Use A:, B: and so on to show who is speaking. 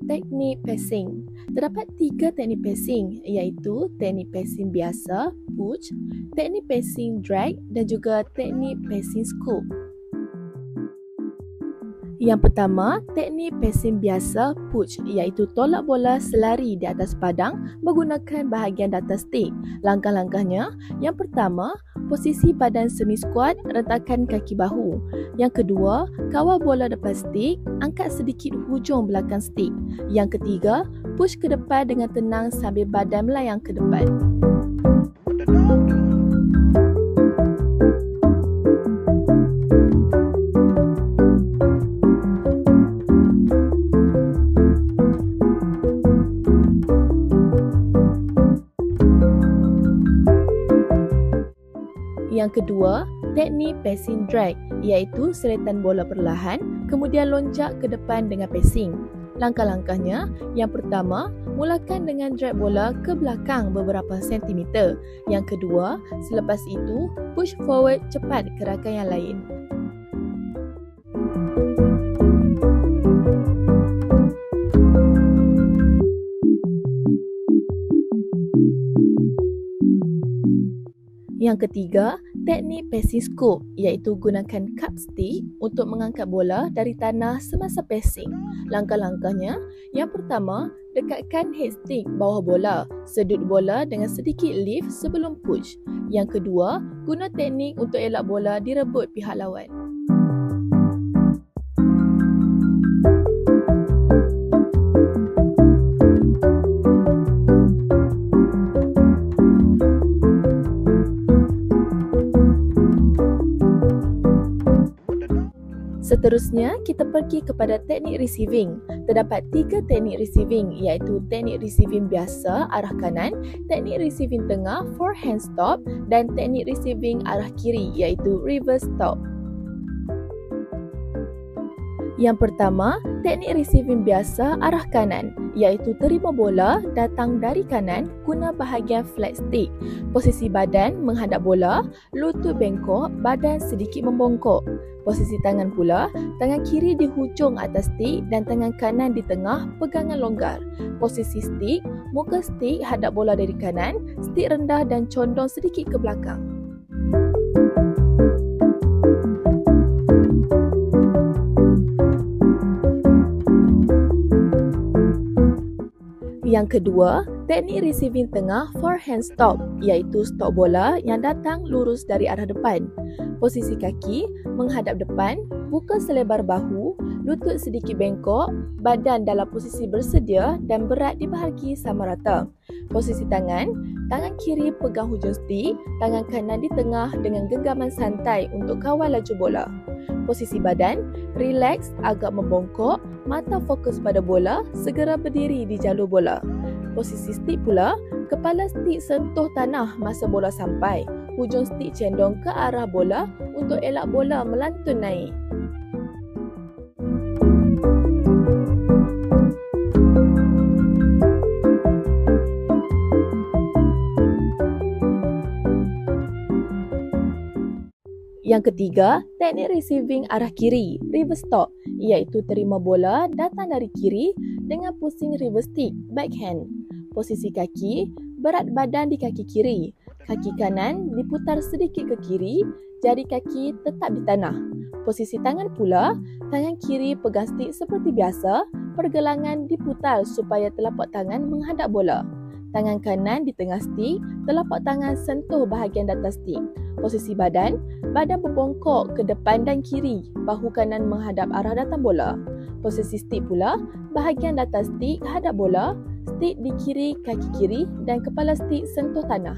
A: Teknik passing. Terdapat 3 teknik passing iaitu teknik passing biasa, push, teknik passing drag dan juga teknik passing scoop. Yang pertama, teknik passing biasa push iaitu tolak bola selari di atas padang menggunakan bahagian data stick. Langkah-langkahnya, yang pertama, posisi badan semi squat, rentakan kaki bahu. Yang kedua, kawal bola depan stick, angkat sedikit hujung belakang stick. Yang ketiga, push ke depan dengan tenang sambil badan melayang ke depan. Yang kedua, teknik passing drag iaitu seretan bola perlahan kemudian lonjak ke depan dengan passing. Langkah-langkahnya, yang pertama, mulakan dengan drag bola ke belakang beberapa sentimeter. Yang kedua, selepas itu, push forward cepat ke rakan yang lain. Yang ketiga, teknik passing scoop iaitu gunakan cup stick untuk mengangkat bola dari tanah semasa passing. Langkah-langkahnya, yang pertama, dekatkan head stick bawah bola, sedut bola dengan sedikit lift sebelum push. Yang kedua, guna teknik untuk elak bola direbut pihak lawan. Seterusnya, kita pergi kepada teknik receiving. Terdapat 3 teknik receiving iaitu teknik receiving biasa arah kanan, teknik receiving tengah forehand stop dan teknik receiving arah kiri iaitu reverse stop. Yang pertama, teknik receiving biasa arah kanan iaitu terima bola datang dari kanan guna bahagian flat stick. Posisi badan menghadap bola, lutut bengkok, badan sedikit membongkok. Posisi tangan pula, tangan kiri di hujung atas stick dan tangan kanan di tengah pegangan longgar. Posisi stick, muka stick hadap bola dari kanan, stick rendah dan condong sedikit ke belakang. Yang kedua, teknik receiving tengah forehand stop iaitu stop bola yang datang lurus dari arah depan. Posisi kaki menghadap depan, buka selebar bahu, lutut sedikit bengkok, badan dalam posisi bersedia dan berat dibahagi sama rata. Posisi tangan, tangan kiri pegang hujung stick, tangan kanan di tengah dengan genggaman santai untuk kawal laju bola. Posisi badan, relax agak membongkok, mata fokus pada bola, segera berdiri di jalur bola. Posisi stick pula, kepala stick sentuh tanah masa bola sampai. Hujung stick condong ke arah bola untuk elak bola melantun naik. Yang ketiga, teknik receiving arah kiri, reverse stop, iaitu terima bola datang dari kiri dengan pusing reverse stick, backhand. Posisi kaki, berat badan di kaki kiri. Kaki kanan diputar sedikit ke kiri, jari kaki tetap di tanah. Posisi tangan pula, tangan kiri pegang stick seperti biasa, pergelangan diputar supaya telapak tangan menghadap bola. Tangan kanan di tengah stick, telapak tangan sentuh bahagian data stick. Posisi badan, badan berbongkok ke depan dan kiri, bahu kanan menghadap arah datang bola. Posisi stick pula, bahagian data stick hadap bola, stick di kiri kaki kiri dan kepala stick sentuh tanah.